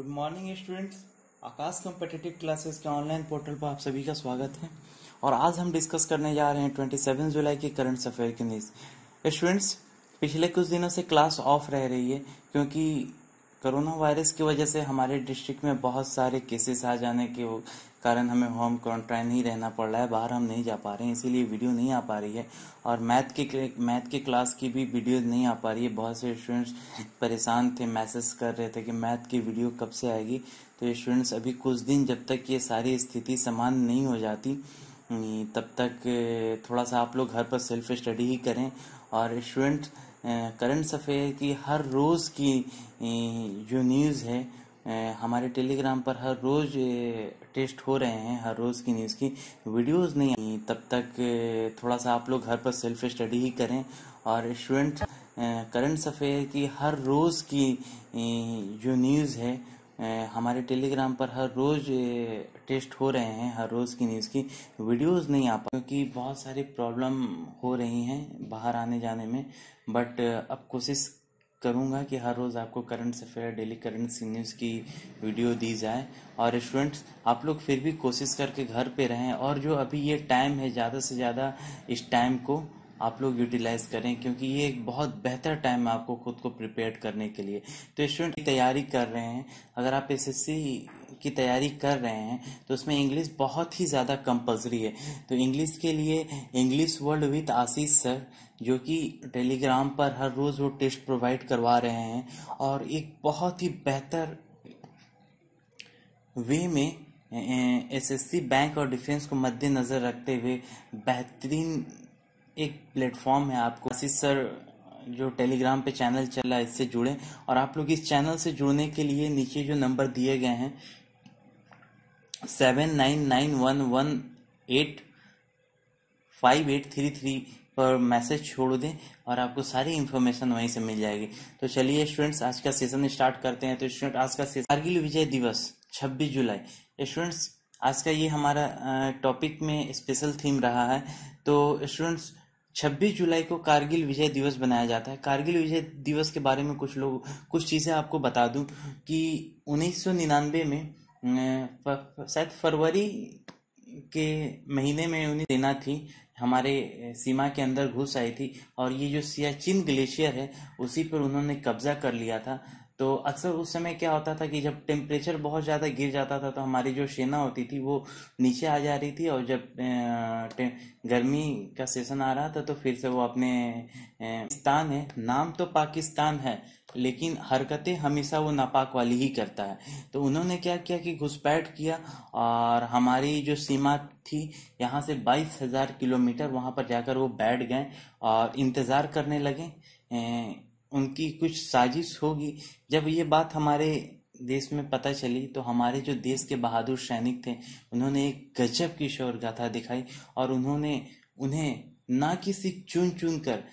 Good morning students. Aakash competitive classes के online portal पर आप सभी का स्वागत है। और आज हम डिस्कस करने जा रहे हैं 27 जुलाई के करंट अफेयर की न्यूज़। स्टूडेंट्स, पिछले कुछ दिनों से क्लास ऑफ रह रही है क्योंकि कोरोना वायरस की वजह से हमारे डिस्ट्रिक्ट में बहुत सारे केसेस आ जाने के कारण हमें होम क्वारंटाइन ही रहना पड़ रहा है। बाहर हम नहीं जा पा रहे हैं, इसीलिए वीडियो नहीं आ पा रही है। और मैथ के क्लास की भी वीडियो नहीं आ पा रही है। बहुत से स्टूडेंट्स परेशान थे, मैसेज कर रहे थे कि मैथ की वीडियो कब से आएगी। तो स्टूडेंट्स, अभी कुछ दिन जब तक ये सारी स्थिति सामान्य नहीं हो जाती तब तक थोड़ा सा आप लोग घर पर सेल्फ स्टडी ही करें। और स्टूडेंट, करंट अफेयर की हर रोज़ की जो न्यूज़ है हमारे टेलीग्राम पर हर रोज़ टेस्ट हो रहे हैं। हर रोज़ की न्यूज़ की वीडियोस नहीं तब तक थोड़ा सा आप लोग घर पर सेल्फ स्टडी ही करें। और स्टूडेंट, करंट अफेयर की हर रोज़ की जो न्यूज़ है हमारे टेलीग्राम पर हर रोज़ टेस्ट हो रहे हैं। हर रोज़ की न्यूज़ की वीडियोस नहीं आ पा क्योंकि बहुत सारी प्रॉब्लम हो रही हैं बाहर आने जाने में। बट अब कोशिश करूंगा कि हर रोज़ आपको current affair, daily current news की वीडियो दी जाए। और स्टूडेंट्स, आप लोग फिर भी कोशिश करके घर पे रहें। और जो अभी ये टाइम है, ज़्यादा से ज़्यादा इस टाइम को आप लोग यूटिलाइज करें क्योंकि ये एक बहुत बेहतर टाइम है आपको खुद को प्रिपेयर करने के लिए। तो स्टूडेंट की तैयारी कर रहे हैं, अगर आप एसएससी की तैयारी कर रहे हैं तो उसमें इंग्लिश बहुत ही ज़्यादा कंपलसरी है। तो इंग्लिश के लिए English world with Ashish sir, जो कि टेलीग्राम पर हर रोज़ वो टेस्ट प्रोवाइड करवा रहे हैं और एक बहुत ही बेहतर वे में एसएससी, बैंक और डिफेंस को मद्देनज़र रखते हुए बेहतरीन एक प्लेटफॉर्म है। आपको आशीष सर जो टेलीग्राम पे चैनल चल रहा है, इससे जुड़ें। और आप लोग इस चैनल से जुड़ने के लिए नीचे जो नंबर दिए गए हैं 7991185833 पर मैसेज छोड़ दें और आपको सारी इन्फॉर्मेशन वहीं से मिल जाएगी। तो चलिए स्टूडेंट्स, आज का सेशन स्टार्ट करते हैं। तो स्टूडेंट, आज का सेशन कारगिल विजय दिवस 26 जुलाई। स्टूडेंट्स, आज का ये हमारा टॉपिक में स्पेशल थीम रहा है। तो स्टूडेंट्स, 26 जुलाई को कारगिल विजय दिवस बनाया जाता है। कारगिल विजय दिवस के बारे में कुछ चीज़ें आपको बता दूं कि 1999 में शायद फरवरी के महीने में उन्हें सेना थी हमारे सीमा के अंदर घुस आई थी और ये जो सियाचिन ग्लेशियर है उसी पर उन्होंने कब्जा कर लिया था। तो अक्सर उस समय क्या होता था कि जब टेम्परेचर बहुत ज़्यादा गिर जाता था तो हमारी जो सेना होती थी वो नीचे आ जा रही थी, और जब गर्मी का सेशन आ रहा था तो फिर से वो अपने पाकिस्तान है, नाम तो पाकिस्तान है लेकिन हरकतें हमेशा वो नापाक वाली ही करता है। तो उन्होंने क्या किया कि घुसपैठ किया और हमारी जो सीमा थी यहाँ से 22,000 किलोमीटर वहाँ पर जाकर वो बैठ गए और इंतज़ार करने लगे उनकी कुछ साजिश होगी। जब ये बात हमारे देश में पता चली तो हमारे जो देश के बहादुर सैनिक थे उन्होंने एक गजब की शौर्य गाथा दिखाई और उन्होंने उन्हें ना कि सिर्फ चुन चुन कर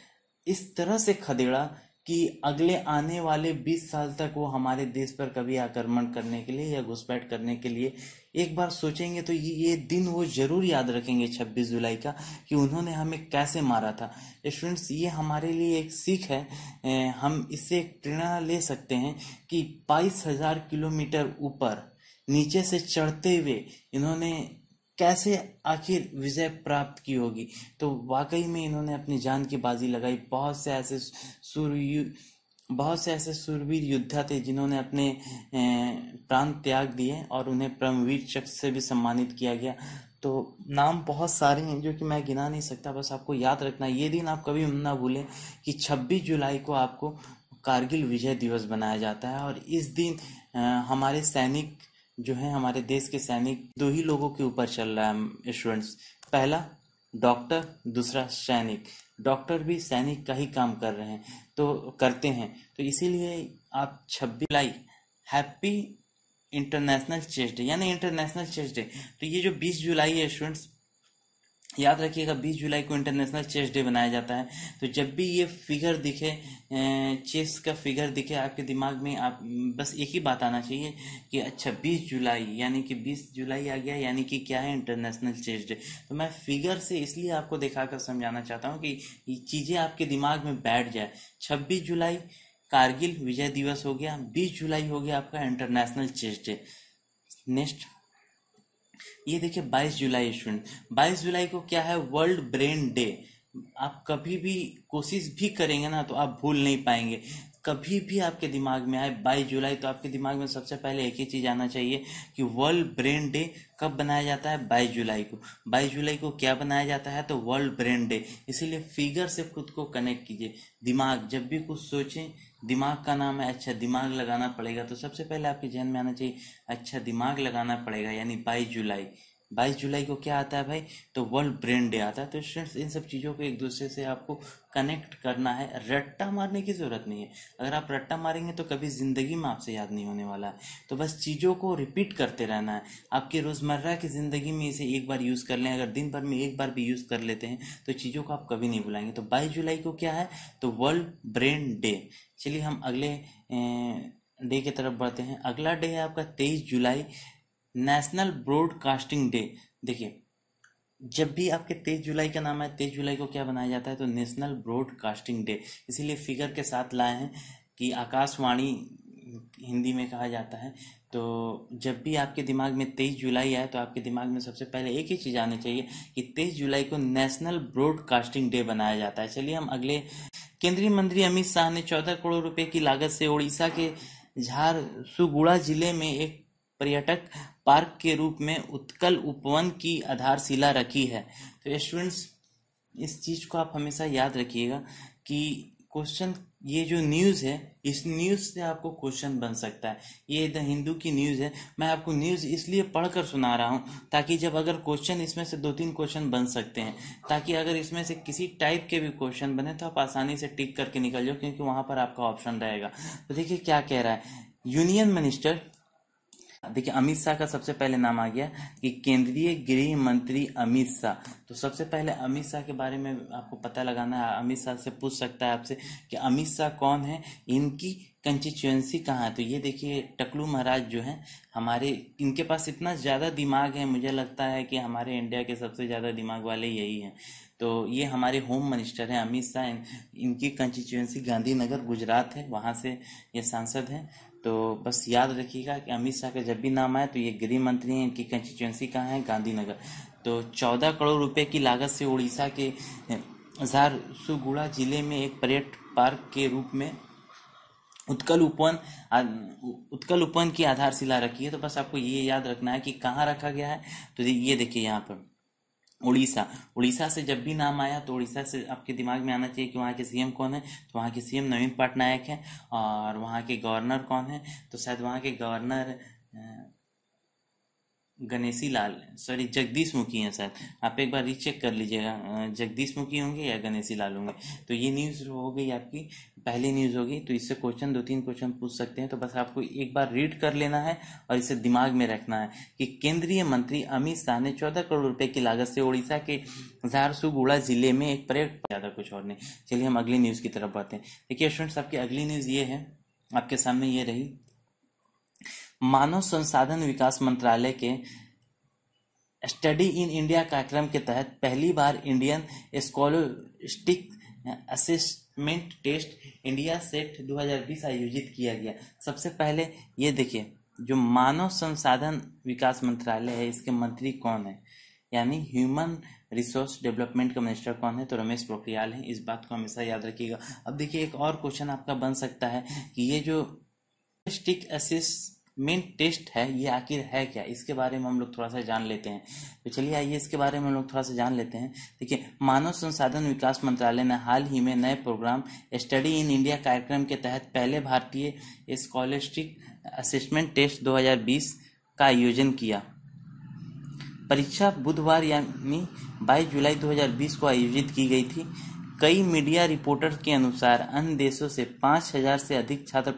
इस तरह से खदेड़ा कि अगले आने वाले 20 साल तक वो हमारे देश पर कभी आक्रमण करने के लिए या घुसपैठ करने के लिए एक बार सोचेंगे तो ये दिन वो जरूर याद रखेंगे 26 जुलाई का, कि उन्होंने हमें कैसे मारा था। स्टूडेंट्स, ये हमारे लिए एक सीख है। हम इससे एक प्रेरणा ले सकते हैं कि 22,000 किलोमीटर ऊपर नीचे से चढ़ते हुए इन्होंने कैसे आखिर विजय प्राप्त की होगी। तो वाकई में इन्होंने अपनी जान की बाजी लगाई। बहुत से ऐसे सूरवीर योद्धा थे जिन्होंने अपने प्राण त्याग दिए और उन्हें परमवीर चक्र से भी सम्मानित किया गया। तो नाम बहुत सारे हैं जो कि मैं गिना नहीं सकता, बस आपको याद रखना। ये दिन आप कभी ना भूलें कि 26 जुलाई को आपको कारगिल विजय दिवस बनाया जाता है। और इस दिन हमारे सैनिक जो है, हमारे देश के सैनिक, दो ही लोगों के ऊपर चल रहा है स्टूडेंट्स। पहला डॉक्टर, दूसरा सैनिक। डॉक्टर भी सैनिक का ही काम कर रहे हैं तो करते हैं। तो इसीलिए आप 26 जुलाई हैप्पी इंटरनेशनल चेस्ट डे यानी इंटरनेशनल चेस्ट डे। तो ये जो 20 जुलाई है स्टूडेंट्स, याद रखिएगा 20 जुलाई को इंटरनेशनल चेस डे बनाया जाता है। तो जब भी ये फिगर दिखे, चेस का फिगर दिखे आपके दिमाग में, आप बस एक ही बात आना चाहिए कि अच्छा 20 जुलाई यानी कि 20 जुलाई आ गया, यानी कि क्या है, इंटरनेशनल चेस डे। तो मैं फिगर से इसलिए आपको दिखाकर समझाना चाहता हूँ कि ये चीज़ें आपके दिमाग में बैठ जाए। 26 जुलाई कारगिल विजय दिवस हो गया। 20 जुलाई हो गया आपका इंटरनेशनल चेस डे। नेक्स्ट ये देखिए 22 जुलाई स्टूडेंट, 22 जुलाई को क्या है, वर्ल्ड ब्रेन डे। आप कभी भी कोशिश भी करेंगे ना तो आप भूल नहीं पाएंगे। कभी भी आपके दिमाग में आए 22 जुलाई तो आपके दिमाग में सबसे पहले एक ही चीज आना चाहिए कि वर्ल्ड ब्रेन डे कब बनाया जाता है, 22 जुलाई को। 22 जुलाई को क्या बनाया जाता है, तो वर्ल्ड ब्रेन डे। इसीलिए फिगर से खुद को कनेक्ट कीजिए। दिमाग, जब भी कुछ सोचें, दिमाग का नाम है, अच्छा दिमाग लगाना पड़ेगा, तो सबसे पहले आपके जहन में आना चाहिए अच्छा दिमाग लगाना पड़ेगा, यानी 22 जुलाई। 22 जुलाई को क्या आता है भाई, तो वर्ल्ड ब्रेन डे आता है। तो स्टूडेंट्स इन सब चीज़ों को एक दूसरे से आपको कनेक्ट करना है, रट्टा मारने की ज़रूरत नहीं है। अगर आप रट्टा मारेंगे तो कभी ज़िंदगी में आपसे याद नहीं होने वाला है। तो बस चीज़ों को रिपीट करते रहना है। आपकी रोज़मर्रा की ज़िंदगी में इसे एक बार यूज़ कर लें, अगर दिन भर में एक बार भी यूज़ कर लेते हैं तो चीज़ों को आप कभी नहीं भुलाएंगे। तो 22 जुलाई को क्या है, तो वर्ल्ड ब्रेन डे। चलिए हम अगले डे की तरफ बढ़ते हैं। अगला डे है आपका 23 जुलाई, नेशनल ब्रॉडकास्टिंग डे। देखिए जब भी आपके 23 जुलाई का नाम है, 23 जुलाई को क्या बनाया जाता है, तो नेशनल ब्रॉडकास्टिंग डे। इसीलिए फिगर के साथ लाए हैं कि आकाशवाणी हिंदी में कहा जाता है। तो जब भी आपके दिमाग में 23 जुलाई आए तो आपके दिमाग में सबसे पहले एक ही चीज़ आनी चाहिए कि 23 जुलाई को नेशनल ब्रॉडकास्टिंग डे बनाया जाता है। चलिए हम अगले, केंद्रीय मंत्री अमित शाह ने 14 करोड़ रुपए की लागत से उड़ीसा के झारसुगुड़ा जिले में एक पर्यटक पार्क के रूप में उत्कल उपवन की आधारशिला रखी है। तो स्टूडेंट्स इस चीज को आप हमेशा याद रखिएगा कि क्वेश्चन, ये जो न्यूज़ है, इस न्यूज़ से आपको क्वेश्चन बन सकता है। ये द हिंदू की न्यूज़ है, मैं आपको न्यूज़ इसलिए पढ़कर सुना रहा हूँ ताकि जब अगर क्वेश्चन, इसमें से 2-3 क्वेश्चन बन सकते हैं, ताकि अगर इसमें से किसी टाइप के भी क्वेश्चन बने तो आप आसानी से टिक करके निकल जाओ, क्योंकि वहां पर आपका ऑप्शन रहेगा। तो देखिए क्या कह रहा है, यूनियन मिनिस्टर, देखिए अमित शाह का सबसे पहले नाम आ गया कि केंद्रीय गृह मंत्री अमित शाह। तो सबसे पहले अमित शाह के बारे में आपको पता लगाना है। अमित शाह से पूछ सकता है आपसे कि अमित शाह कौन है, इनकी कंस्टिट्यूएंसी कहाँ है। तो ये देखिए टकलू महाराज जो हैं हमारे, इनके पास इतना ज़्यादा दिमाग है, मुझे लगता है कि हमारे इंडिया के सबसे ज़्यादा दिमाग वाले यही हैं। तो ये हमारे होम मिनिस्टर हैं अमित शाह। इनकी कंस्टिट्यूएंसी गांधीनगर गुजरात है, वहाँ से ये सांसद हैं। तो बस याद रखिएगा कि अमित शाह का जब भी नाम आए तो ये गृह मंत्री हैं, इनकी कंस्टिट्यूएंसी कहाँ है, गांधीनगर। तो 14 करोड़ रुपए की लागत से उड़ीसा के झारसुगुड़ा जिले में एक पर्यटक पार्क के रूप में उत्कल उपवन की आधारशिला रखी है। तो बस आपको ये याद रखना है कि कहाँ रखा गया है। तो ये देखिए यहाँ पर उड़ीसा से जब भी नाम आया तो उड़ीसा से आपके दिमाग में आना चाहिए कि वहाँ के सीएम कौन है। तो वहाँ के सीएम नवीन पटनायक हैं। और वहाँ के गवर्नर कौन है, तो शायद वहाँ के गवर्नर गणेशी लाल, सॉरी जगदीश मुखी हैं शायद। आप एक बार रीचेक कर लीजिएगा, जगदीश मुखी होंगे या गणेशी लाल होंगे। तो ये न्यूज़ हो गई आपकी, पहली न्यूज़ होगी। तो इससे क्वेश्चन 2-3 क्वेश्चन पूछ सकते हैं। तो बस आपको एक बार रीड कर लेना है और इसे दिमाग में रखना है कि केंद्रीय मंत्री अमित शाह ने 14 करोड़ रुपए की लागत से उड़ीसा के झारसुगुड़ा जिले में एक पर्यटक, ज़्यादा कुछ और नहीं। चलिए हम अगली न्यूज़ की तरफ बढ़ते हैं। देखिए स्टूडेंट्स आपकी अगली न्यूज़ ये है, आपके सामने ये रही, मानव संसाधन विकास मंत्रालय के स्टडी इन इंडिया कार्यक्रम के तहत पहली बार Indian scholastic assessment test India set 2020 आयोजित किया गया। सबसे पहले ये देखिए, जो मानव संसाधन विकास मंत्रालय है इसके मंत्री कौन है, यानी ह्यूमन रिसोर्स डेवलपमेंट का मिनिस्टर कौन है, तो रमेश पोखरियाल है। इस बात को हमेशा याद रखिएगा। अब देखिए एक और क्वेश्चन आपका बन सकता है कि ये जो स्टिक असेसमेंट टेस्ट है ये आखिर है क्या, इसके बारे में हम लोग थोड़ा सा जान लेते हैं। तो चलिए आइए इसके बारे में हम लोग थोड़ा सा जान लेते हैं। देखिए मानव संसाधन विकास मंत्रालय ने हाल ही में नए प्रोग्राम स्टडी इन इंडिया कार्यक्रम के तहत पहले भारतीय स्कॉलस्टिक असेसमेंट टेस्ट 2020 का आयोजन किया। परीक्षा बुधवार यानी 22 जुलाई 2020 को आयोजित की गई थी। कई मीडिया रिपोर्टर्स के अनुसार अन्य देशों से 5000 से अधिक छात्र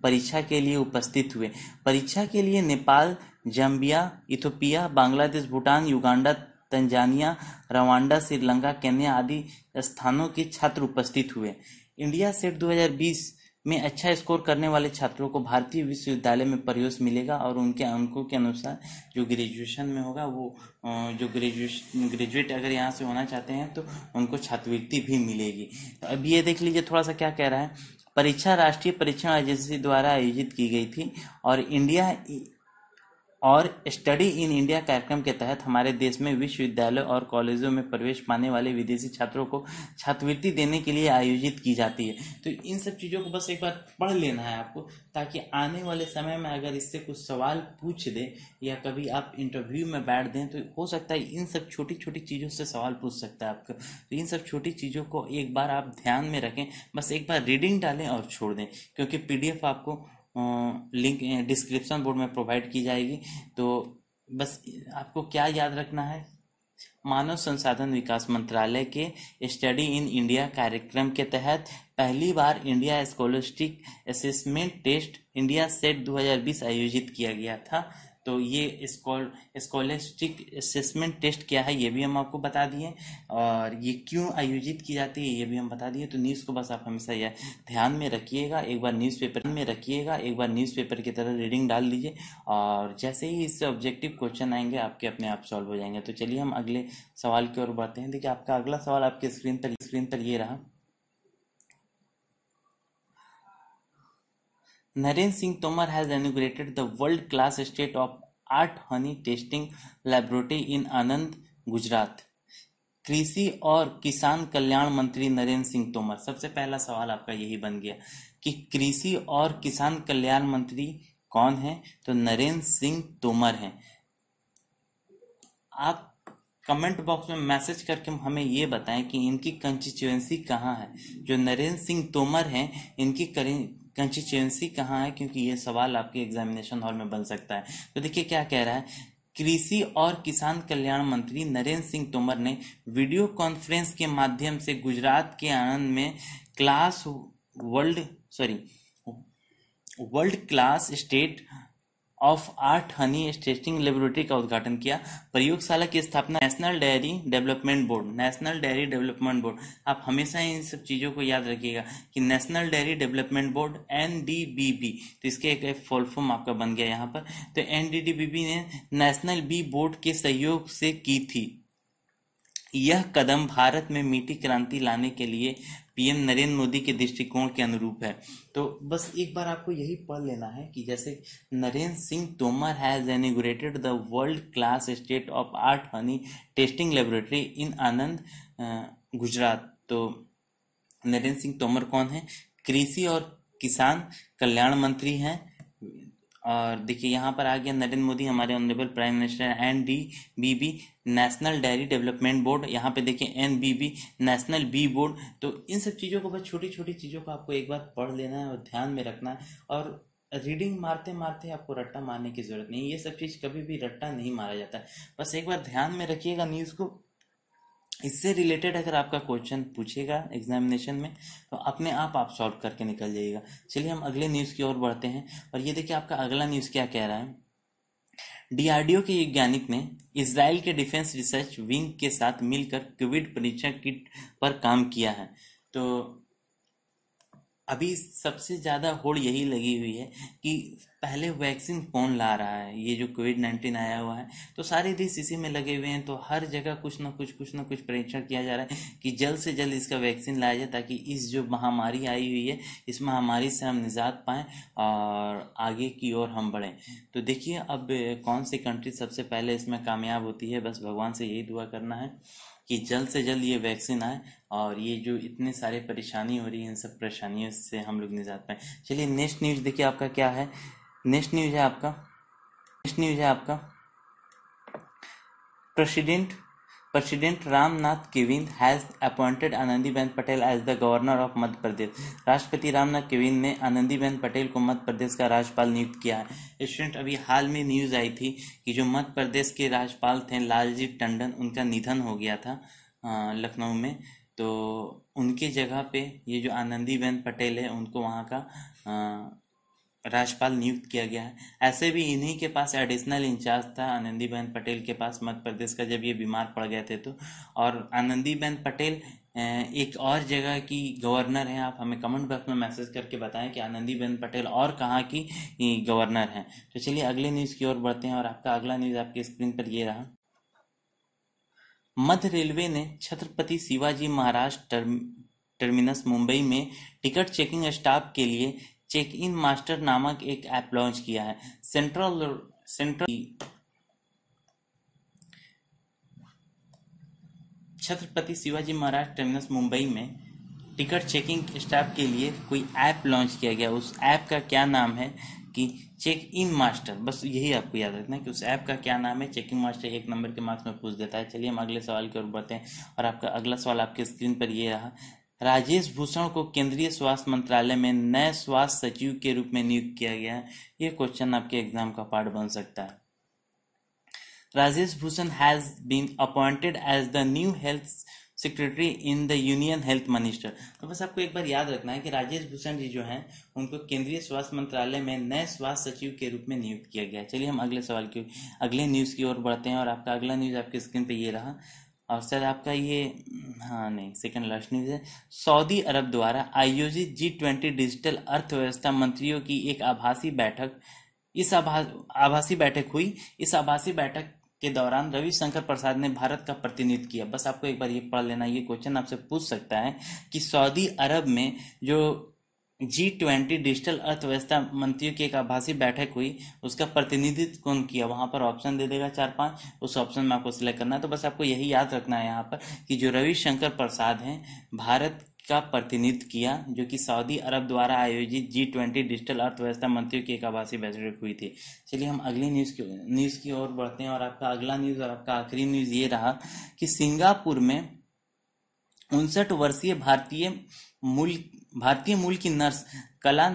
परीक्षा के लिए उपस्थित हुए। परीक्षा के लिए Nepal, Zambia, Ethiopia, Bangladesh, Bhutan, Uganda, Tanzania, Rwanda, Sri Lanka, Kenya आदि स्थानों के छात्र उपस्थित हुए। इंडिया सेट 2020 में अच्छा स्कोर करने वाले छात्रों को भारतीय विश्वविद्यालय में प्रवेश मिलेगा और उनको के अनुसार जो ग्रेजुएशन में होगा वो जो ग्रेजुएट अगर यहाँ से होना चाहते हैं तो उनको छात्रवृत्ति भी मिलेगी। तो अब ये देख लीजिए थोड़ा सा क्या कह रहा है, परीक्षा राष्ट्रीय परीक्षण एजेंसी द्वारा आयोजित की गई थी और इंडिया और स्टडी इन इंडिया कार्यक्रम के तहत हमारे देश में विश्वविद्यालयों और कॉलेजों में प्रवेश पाने वाले विदेशी छात्रों को छात्रवृत्ति देने के लिए आयोजित की जाती है। तो इन सब चीज़ों को बस एक बार पढ़ लेना है आपको, ताकि आने वाले समय में अगर इससे कुछ सवाल पूछ दे या कभी आप इंटरव्यू में बैठ दें तो हो सकता है इन सब छोटी छोटी चीज़ों से सवाल पूछ सकता है आपको। तो इन सब छोटी चीज़ों को एक बार आप ध्यान में रखें, बस एक बार रीडिंग डालें और छोड़ दें, क्योंकि PDF आपको लिंक डिस्क्रिप्शन बोर्ड में प्रोवाइड की जाएगी। तो बस आपको क्या याद रखना है, मानव संसाधन विकास मंत्रालय के स्टडी इन इंडिया कार्यक्रम के तहत पहली बार India scholastic assessment test India set 2020 आयोजित किया गया था। तो ये स्कॉलस्टिक असेसमेंट टेस्ट क्या है ये भी हम आपको बता दिए, और ये क्यों आयोजित की जाती है ये भी हम बता दिए। तो न्यूज़ को बस आप हमेशा यह ध्यान में रखिएगा, एक बार न्यूज़पेपर की तरह रीडिंग डाल लीजिए, और जैसे ही इससे ऑब्जेक्टिव क्वेश्चन आएंगे आपके अपने आप सॉल्व हो जाएंगे। तो चलिए हम अगले सवाल की ओर बढ़ते हैं। देखिए आपका अगला सवाल आपके स्क्रीन पर ये रहा। Narendra Singh Tomar has inaugurated the world-class state-of-art honey testing laboratory in Anand, Gujarat. कृषि और किसान कल्याण मंत्री नरेंद्र सिंह तोमर, सबसे पहला सवाल आपका यही बन गया कि कृषि और किसान कल्याण मंत्री कौन है? तो नरेंद्र सिंह तोमर हैं। आप कमेंट बॉक्स में मैसेज करके हमें ये बताएं कि इनकी कंस्टिट्यूएंसी कहाँ है। जो नरेंद्र सिंह तोमर हैं इनकी कंस्टिट्यूएंसी कहाँ है, क्योंकि ये सवाल आपके एग्जामिनेशन हॉल में बन सकता है। तो देखिए क्या कह रहा है, कृषि और किसान कल्याण मंत्री नरेंद्र सिंह तोमर ने वीडियो कॉन्फ्रेंस के माध्यम से गुजरात के आनंद में world class state of art honey testing laboratory का उद्घाटन किया। प्रयोगशाला की स्थापना नेशनल डेयरी डेवलपमेंट बोर्ड, आप हमेशा इन सब चीज़ों को याद रखिएगा कि national dairy development board NDDB, तो इसके एक फुल फॉर्म आपका बन गया यहाँ पर। तो NDDB ने नेशनल बी बोर्ड के सहयोग से की थी। यह कदम भारत में मीठी क्रांति लाने के लिए PM नरेंद्र मोदी के दृष्टिकोण के अनुरूप है। तो बस एक बार आपको यही पढ़ लेना है कि जैसे Narendra Singh Tomar has inaugurated the world class state of art honey testing laboratory in Anand, Gujarat. तो नरेंद्र सिंह तोमर कौन है? कृषि और किसान कल्याण मंत्री हैं। और देखिए यहाँ पर आ गया नरेंद्र मोदी हमारे honourable prime minister. NDBB national dairy development board, यहाँ पे देखिए NBB नेशनल बी बोर्ड। तो इन सब चीज़ों को बस छोटी छोटी चीज़ों को आपको एक बार पढ़ लेना है और ध्यान में रखना है, और रीडिंग मारते मारते आपको रट्टा मारने की जरूरत नहीं। ये सब चीज़ कभी भी रट्टा नहीं मारा जाता है, बस एक बार ध्यान में रखिएगा न्यूज़ को। इससे रिलेटेड अगर आपका क्वेश्चन पूछेगा एग्जामिनेशन में तो अपने आप सॉल्व करके निकल जाइएगा। चलिए हम अगले न्यूज़ की ओर बढ़ते हैं, और ये देखिए आपका अगला न्यूज़ क्या कह रहा है। DRDO के वैज्ञानिक ने इजराइल के डिफेंस रिसर्च विंग के साथ मिलकर कोविड परीक्षण किट पर काम किया है। तो अभी सबसे ज़्यादा होड़ यही लगी हुई है कि पहले वैक्सीन कौन ला रहा है। ये जो कोविड-19 आया हुआ है तो सारे देश इसी में लगे हुए हैं, तो हर जगह कुछ ना कुछ परीक्षण किया जा रहा है कि जल्द से जल्द इसका वैक्सीन लाया जाए, ताकि इस जो महामारी आई हुई है इस महामारी से हम निजात पाएँ और आगे की ओर हम बढ़ें। तो देखिए अब कौन सी कंट्री सबसे पहले इसमें कामयाब होती है। बस भगवान से यही दुआ करना है कि जल्द से जल्द ये वैक्सीन आए और ये जो इतने सारे परेशानी हो रही है इन सब परेशानियों से हम लोग निजात पाएँ। चलिए नेक्स्ट न्यूज़ देखिए आपका क्या है। नेक्स्ट न्यूज़ है आपका president Ramnath Kovind has appointed Anandiben Patel as the governor of Madhya Pradesh. राष्ट्रपति रामनाथ कोविंद ने आनंदीबेन पटेल को मध्य प्रदेश का राज्यपाल नियुक्त किया है। स्टूडेंट अभी हाल में न्यूज़ आई थी कि जो मध्य प्रदेश के राज्यपाल थे लालजी टंडन, उनका निधन हो गया था लखनऊ में। तो उनके जगह पे ये जो आनंदीबेन पटेल है उनको वहाँ का राज्यपाल नियुक्त किया गया है। ऐसे भी इन्हीं के पास एडिशनल इंचार्ज था आनंदीबेन पटेल के पास मध्य प्रदेश का, जब ये बीमार पड़ गए थे तो। और आनंदीबेन पटेल एक और जगह की गवर्नर हैं। आप हमें कमेंट बॉक्स में मैसेज करके बताएं कि आनंदीबेन पटेल और कहाँ की गवर्नर हैं। तो चलिए अगले न्यूज़ की ओर बढ़ते हैं, और आपका अगला न्यूज़ आपके स्क्रीन पर ये रहा। मध्य रेलवे ने छत्रपति शिवाजी महाराज टर्मिनस मुंबई में टिकट चेकिंग स्टाफ के लिए चेक इन मास्टर नामक एक ऐप लॉन्च किया है। सेंट्रल छत्रपति शिवाजी महाराज टर्मिनस मुंबई में टिकट चेकिंग स्टाफ के लिए कोई ऐप लॉन्च किया गया। उस ऐप का क्या नाम है कि चेक इन मास्टर। बस यही आपको याद रखना है कि उस ऐप का क्या नाम है। चेकिंग मास्टर 1 नंबर के मार्क्स में पूछ देता है। चलिए हम अगले सवाल की ओर बढ़ते हैं और आपका अगला सवाल आपके स्क्रीन पर ये रहा। राजेश भूषण को केंद्रीय स्वास्थ्य मंत्रालय में नए स्वास्थ्य सचिव के रूप में नियुक्त किया गया है। ये क्वेश्चन आपके एग्जाम का पार्ट बन सकता है। Rajesh Bhushan has been appointed as the new health secretary in the union health minister. तो बस आपको एक बार याद रखना है कि राजेश भूषण जी जो हैं उनको केंद्रीय स्वास्थ्य मंत्रालय में नए स्वास्थ्य सचिव के रूप में नियुक्त किया गया है। चलिए हम अगले न्यूज़ की ओर बढ़ते हैं और आपका अगला न्यूज़ आपके स्क्रीन पे ये रहा और सर आपका ये सेकंड लास्ट न्यूज़ है। सऊदी अरब द्वारा आयोजित G20 डिजिटल अर्थव्यवस्था मंत्रियों की एक आभासी बैठक हुई। इस आभासी बैठक के दौरान रविशंकर प्रसाद ने भारत का प्रतिनिधित्व किया। बस आपको एक बार ये पढ़ लेना। ये क्वेश्चन आपसे पूछ सकता है कि सऊदी अरब में जो G20 डिजिटल अर्थव्यवस्था मंत्रियों की एक आभासी बैठक हुई, उसका प्रतिनिधित्व कौन किया। वहां पर ऑप्शन दे देगा 4-5, उस ऑप्शन में आपको सिलेक्ट करना है। तो बस आपको यही याद रखना है यहाँ पर कि जो रविशंकर प्रसाद हैं भारत का प्रतिनिधित्व किया, जो कि सऊदी अरब द्वारा आयोजित G20 डिजिटल अर्थव्यवस्था मंत्रियों की एक आभासी बैठक हुई थी। चलिए हम अगली न्यूज़ की ओर बढ़ते हैं और आपका अगला न्यूज़ और आपका आखिरी न्यूज़ ये रहा कि सिंगापुर में 59 वर्षीय भारतीय मूल की नर्स कला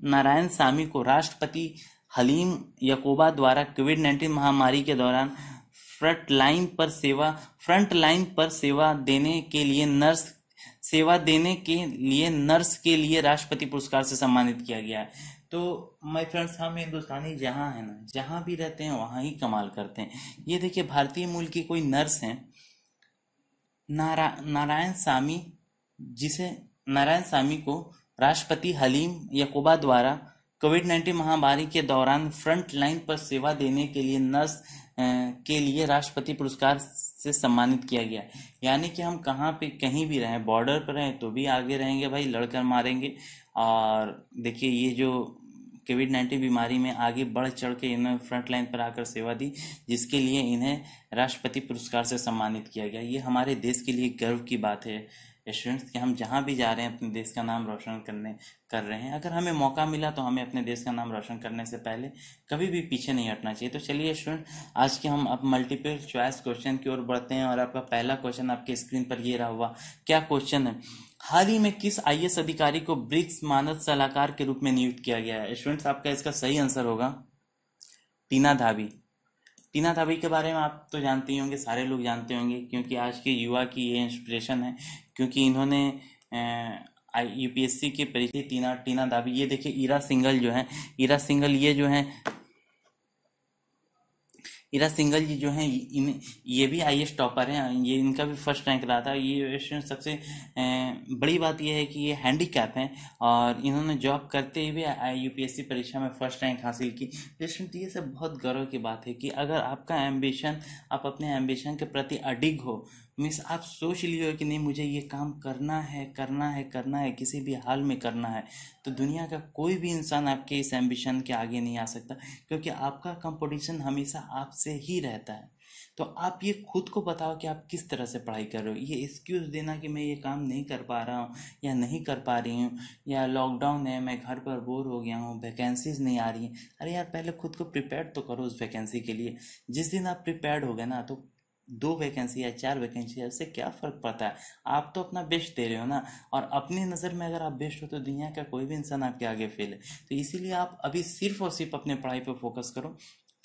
नारायण सामी को राष्ट्रपति हलीम याकोबा द्वारा कोविड-19 महामारी के दौरान फ्रंट लाइन पर सेवा देने के लिए नर्स के लिए राष्ट्रपति पुरस्कार से सम्मानित किया गया है। तो माय फ्रेंड्स, हम हिंदुस्तानी जहाँ है ना, जहाँ भी रहते हैं वहाँ ही कमाल करते हैं। ये देखिए, भारतीय मूल की कोई नर्स हैं नारायण सामी को राष्ट्रपति हलीम याकोबा द्वारा कोविड-19 महामारी के दौरान फ्रंट लाइन पर सेवा देने के लिए नर्स के लिए राष्ट्रपति पुरस्कार से सम्मानित किया गया। यानी कि हम कहीं भी रहें, बॉर्डर पर रहें तो भी आगे रहेंगे भाई, लड़कर मारेंगे। और देखिए, ये जो कोविड-19 बीमारी में आगे बढ़ चढ़ के इन्होंने फ्रंट लाइन पर आकर सेवा दी, जिसके लिए इन्हें राष्ट्रपति पुरस्कार से सम्मानित किया गया। ये हमारे देश के लिए गर्व की बात है स्टूडेंट्स कि हम जहाँ भी जा रहे हैं अपने देश का नाम रोशन कर रहे हैं। अगर हमें मौका मिला तो हमें अपने देश का नाम रोशन करने से पहले कभी भी पीछे नहीं हटना चाहिए। तो चलिए स्टूडेंट, आज के हम अब मल्टीपल चॉइस क्वेश्चन की ओर बढ़ते हैं और आपका पहला क्वेश्चन आपके स्क्रीन पर ये रहा हुआ। क्या क्वेश्चन है? हाल ही में किस IAS अधिकारी को ब्रिक्स मानद सलाहकार के रूप में नियुक्त किया गया है? स्टूडेंट्स, आपका इसका सही आंसर होगा टीना धाबी। टीना धाबी के बारे में आप तो जानते ही होंगे, सारे लोग जानते होंगे, क्योंकि आज के युवा की ये इंस्पिरेशन है, क्योंकि इन्होंने UPSC की परीक्षा टीना धाबी। ये देखिए, ईरा सिंघल जी जो हैं ये भी IAS टॉपर हैं। ये इनका भी फर्स्ट रैंक रहा था। ये सबसे बड़ी बात ये है कि ये हैंडीकैप हैं और इन्होंने जॉब करते हुए UPSC परीक्षा में फर्स्ट रैंक हासिल की। ये सब बहुत गर्व की बात है कि अगर आपका एम्बिशन, आप अपने एम्बिशन के प्रति अडिग हो, मीन्स आप सोच लियो कि नहीं, मुझे ये काम करना है, किसी भी हाल में करना है, तो दुनिया का कोई भी इंसान आपके इस एम्बिशन के आगे नहीं आ सकता, क्योंकि आपका कंपटीशन हमेशा आपसे ही रहता है। तो आप ये खुद को बताओ कि आप किस तरह से पढ़ाई कर रहे हो। ये एक्सक्यूज़ देना कि मैं ये काम नहीं कर पा रहा हूँ या नहीं कर पा रही हूँ, या लॉकडाउन है, मैं घर पर बोर हो गया हूँ, वैकेंसीज नहीं आ रही हैं। अरे यार, पहले खुद को प्रिपेयर तो करो उस वैकेंसी के लिए। जिस दिन आप प्रिपेयर्ड हो गए ना, तो 2 वैकेंसी या 4 वैकेंसी है, उससे क्या फ़र्क पड़ता है। आप तो अपना बेस्ट दे रहे हो ना, और अपनी नज़र में अगर आप बेस्ट हो तो दुनिया का कोई भी इंसान आपके आगे फेल है। तो इसीलिए आप अभी सिर्फ और सिर्फ अपने पढ़ाई पर फोकस करो।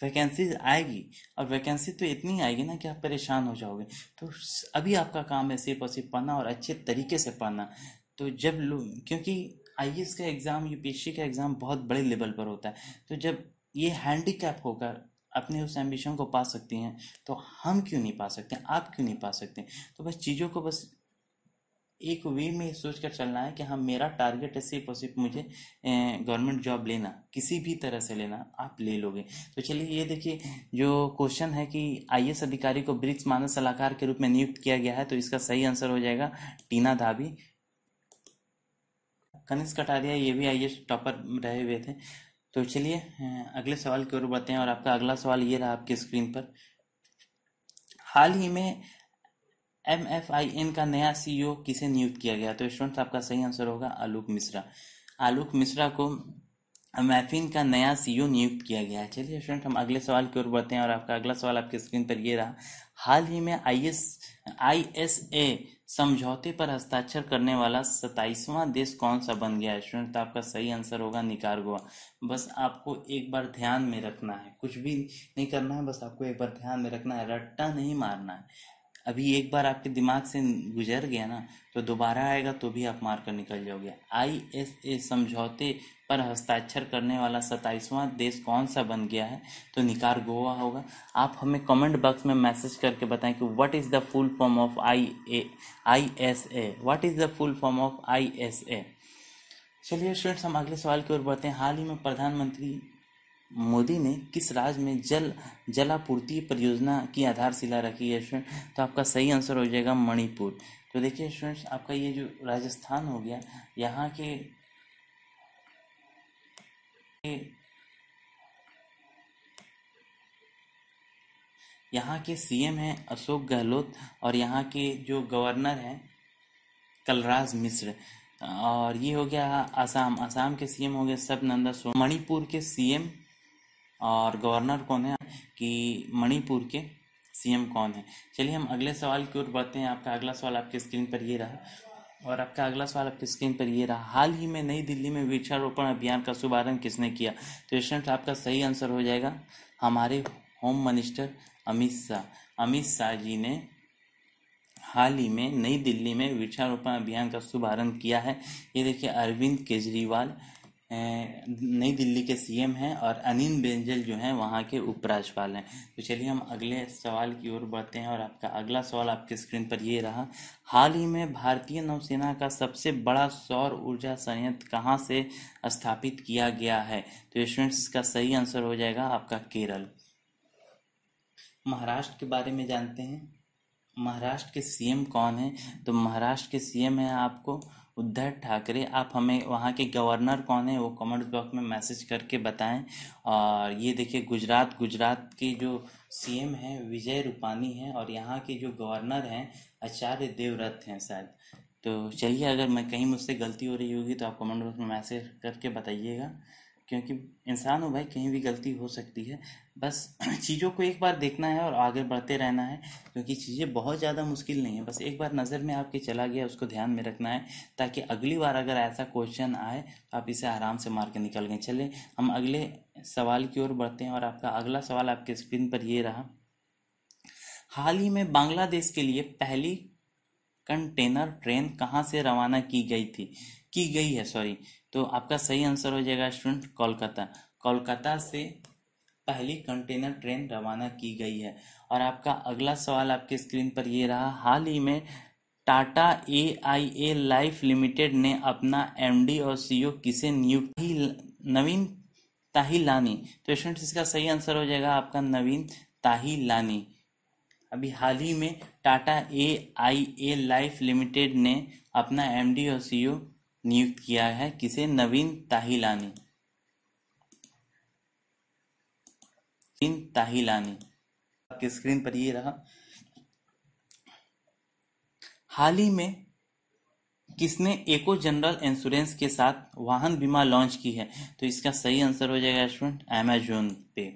वैकेंसीज आएगी, और वैकेंसी तो इतनी आएगी ना कि आप परेशान हो जाओगे। तो अभी आपका काम है सिर्फ और सिर्फ पढ़ना, और अच्छे तरीके से पढ़ना। तो क्योंकि IAS का एग्ज़ाम, UPSC का एग्ज़ाम बहुत बड़े लेवल पर होता है, तो जब ये हैंडीकैप होकर अपने उस एम्बिशन को पा सकती हैं, तो हम क्यों नहीं पा सकते, आप क्यों नहीं पा सकते। तो बस चीज़ों को बस एक वे में सोच कर चलना है कि हाँ, मेरा टारगेट है सिर्फ और सिर्फ मुझे गवर्नमेंट जॉब लेना, किसी भी तरह से लेना, आप ले लोगे। तो चलिए, ये देखिए, जो क्वेश्चन है कि IAS अधिकारी को ब्रिक्स मानद सलाहकार के रूप में नियुक्त किया गया है, तो इसका सही आंसर हो जाएगा टीना धाबी। कनिष्क कटारिया ये भी आईएएस टॉपर रहे हुए थे। तो चलिए अगले सवाल की ओर बढ़ते हैं और आपका अगला सवाल ये रहा आपकी स्क्रीन पर। हाल ही में MFIN का नया CEO किसे नियुक्त किया गया? तो स्टूडेंट्स आपका सही आंसर होगा आलोक मिश्रा। आलोक मिश्रा को मैफिन का नया CEO नियुक्त किया गया है। चलिए स्टूडेंट हम अगले सवाल की ओर बढ़ते हैं और आपका अगला सवाल आपकी स्क्रीन पर ये रहा। हाल ही में ISA समझौते पर हस्ताक्षर करने वाला 27वां देश कौन सा बन गया है? स्टूडेंट आपका सही आंसर होगा निकारागुआ। बस आपको एक बार ध्यान में रखना है, कुछ भी नहीं करना है, बस आपको एक बार ध्यान में रखना है, रट्टा नहीं मारना है। अभी एक बार आपके दिमाग से गुजर गया ना तो दोबारा आएगा तो भी आप मार कर निकल जाओगे। ISA समझौते पर हस्ताक्षर करने वाला 27वां देश कौन सा बन गया है? तो निकारागुआ होगा। आप हमें कमेंट बॉक्स में मैसेज करके बताएं कि what is the full form of ISA, what is the full form of ISA। चलिए स्टूडेंट्स हम अगले सवाल की ओर बढ़ते हैं। हाल ही में प्रधानमंत्री मोदी ने किस राज्य में जलापूर्ति परियोजना की आधारशिला रखी है? स्टूडेंट तो आपका सही आंसर हो जाएगा मणिपुर। तो देखिए स्टूडेंट्स आपका ये जो राजस्थान हो गया, यहाँ के CM हैं अशोक गहलोत और यहाँ के जो गवर्नर हैं कलराज मिश्र। और ये हो गया असम के CM हो गए सर्बानंद सोनोवाल। मणिपुर के CM और गवर्नर कौन है कि मणिपुर के CM कौन है? चलिए हम अगले सवाल की ओर बढ़ते हैं। आपका अगला सवाल आपके स्क्रीन पर ये रहा और आपका अगला सवाल आपकी स्क्रीन पर ये रहा। हाल ही में नई दिल्ली में वृक्षारोपण अभियान का शुभारंभ किसने किया? तो स्टूडेंट आपका सही आंसर हो जाएगा हमारे होम मिनिस्टर अमित शाह। अमित शाह जी ने हाल ही में नई दिल्ली में वृक्षारोपण अभियान का शुभारंभ किया है। ये देखिए अरविंद केजरीवाल नई दिल्ली के CM हैं और अनिल बेंजल जो हैं वहाँ के उपराज्यपाल हैं। तो चलिए हम अगले सवाल की ओर बढ़ते हैं और आपका अगला सवाल आपके स्क्रीन पर ये रहा। हाल ही में भारतीय नौसेना का सबसे बड़ा सौर ऊर्जा संयंत्र कहाँ से स्थापित किया गया है? तो स्टूडेंट्स इसका सही आंसर हो जाएगा आपका केरल। महाराष्ट्र के बारे में जानते हैं। महाराष्ट्र के CM कौन है? तो महाराष्ट्र के CM है आपको उद्धव ठाकरे। आप हमें वहाँ के गवर्नर कौन है वो कमेंट बॉक्स में मैसेज करके बताएं। और ये देखिए गुजरात के जो CM हैं विजय रूपानी हैं और यहाँ के जो गवर्नर हैं आचार्य देवव्रत हैं शायद। तो चलिए अगर मैं कहीं मुझसे गलती हो रही होगी तो आप कमेंट बॉक्स में मैसेज करके बताइएगा, क्योंकि इंसान हो भाई, कहीं भी गलती हो सकती है। बस चीज़ों को एक बार देखना है और आगे बढ़ते रहना है, क्योंकि चीज़ें बहुत ज़्यादा मुश्किल नहीं है। बस एक बार नज़र में आपके चला गया उसको ध्यान में रखना है, ताकि अगली बार अगर ऐसा क्वेश्चन आए तो आप इसे आराम से मार के निकल गए। चलिए हम अगले सवाल की ओर बढ़ते हैं और आपका अगला सवाल आपके स्क्रीन पर ये रहा। हाल ही में बांग्लादेश के लिए पहली कंटेनर ट्रेन कहाँ से रवाना की गई है? तो आपका सही आंसर हो जाएगा स्टूडेंट कोलकाता से पहली कंटेनर ट्रेन रवाना की गई है। और आपका अगला सवाल आपके स्क्रीन पर ये रहा। हाल ही में टाटा AIA लाइफ लिमिटेड ने अपना MD और CEO किसे नियुक्त? नवीन ताहिलानी। तो स्टूडेंट इसका सही आंसर हो जाएगा आपका नवीन ताहिलानी। अभी हाल ही में टाटा AIA लाइफ लिमिटेड ने अपना MD और CEO नियुक्त किया है किसे? नवीन ताहिलानी। आपके स्क्रीन पर ये रहा। हाल ही में किसने एको जनरल इंश्योरेंस के साथ वाहन बीमा लॉन्च की है? तो इसका सही आंसर हो जाएगा स्टूडेंट अमेजोन पे।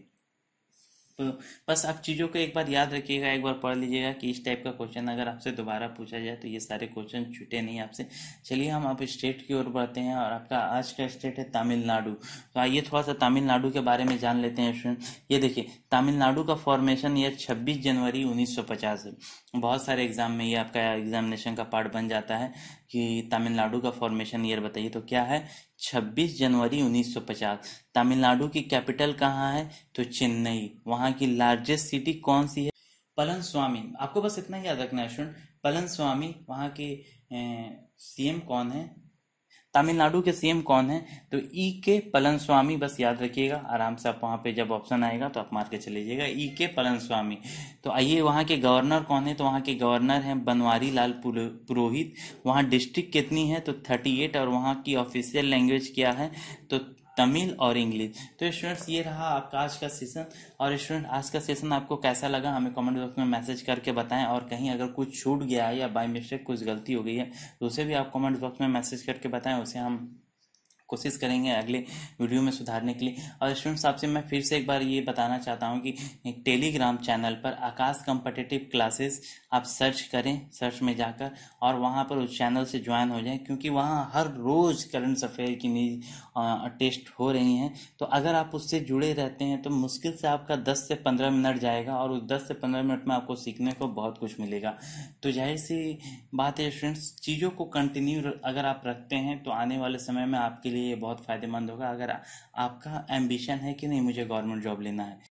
तो बस आप चीज़ों को एक बार याद रखिएगा, एक बार पढ़ लीजिएगा कि इस टाइप का क्वेश्चन अगर आपसे दोबारा पूछा जाए तो ये सारे क्वेश्चन छूटे नहीं आपसे। चलिए हम आप स्टेट की ओर बढ़ते हैं और आपका आज का स्टेट है तमिलनाडु। तो आइए थोड़ा सा तमिलनाडु के बारे में जान लेते हैं स्टूडेंट। ये देखिए तमिलनाडु का फॉर्मेशन ईयर 26 जनवरी 1950 है। बहुत सारे एग्जाम में ये आपका एग्जामिनेशन का पार्ट बन जाता है कि तमिलनाडु का फॉर्मेशन ईयर बताइए। तो क्या है? 26 जनवरी 1950। तमिलनाडु की कैपिटल कहाँ है? तो चेन्नई। वहाँ की लार्जेस्ट सिटी कौन सी है? पलनस्वामी। आपको बस इतना ही याद रखना है स्टूडेंट, पलनस्वामी। वहाँ के CM कौन है? तमिलनाडु के सीएम कौन है? तो ई के पलनस्वामी, बस याद रखिएगा आराम से। आप वहां पे जब ऑप्शन आएगा तो आप मार के चले जाइएगा, ई के पलनस्वामी। तो आइए, वहां के गवर्नर कौन है? तो वहां के गवर्नर हैं बनवारी लाल पुरोहित। वहां डिस्ट्रिक्ट कितनी है? तो 38। और वहां की ऑफिशियल लैंग्वेज क्या है? तो तमिल और इंग्लिश। तो स्टूडेंट्स, ये रहा आपका आज का सेशन। और स्टूडेंट, आज का सेशन आपको कैसा लगा हमें कमेंट बॉक्स में मैसेज करके बताएं। और कहीं अगर कुछ छूट गया है या बाय मिस्टेक कुछ गलती हो गई है तो उसे भी आप कमेंट बॉक्स में मैसेज करके बताएं, उसे हम कोशिश करेंगे अगले वीडियो में सुधारने के लिए। और स्टूडेंट्स, आपसे मैं फिर से एक बार ये बताना चाहता हूँ कि एक टेलीग्राम चैनल पर आकाश कॉम्पिटिटिव क्लासेस आप सर्च करें, सर्च में जाकर, और वहाँ पर उस चैनल से ज्वाइन हो जाएं, क्योंकि वहाँ हर रोज़ करंट अफेयर की टेस्ट हो रही हैं। तो अगर आप उससे जुड़े रहते हैं तो मुश्किल से आपका 10 से 15 मिनट जाएगा, और उस 10 से 15 मिनट में आपको सीखने को बहुत कुछ मिलेगा। तो जाहिर सी बात है स्टूडेंट्स, चीज़ों को कंटिन्यू अगर आप रखते हैं तो आने वाले समय में आपके लिए ये बहुत फ़ायदेमंद होगा। अगर आपका एम्बिशन है कि नहीं मुझे गवर्नमेंट जॉब लेना है,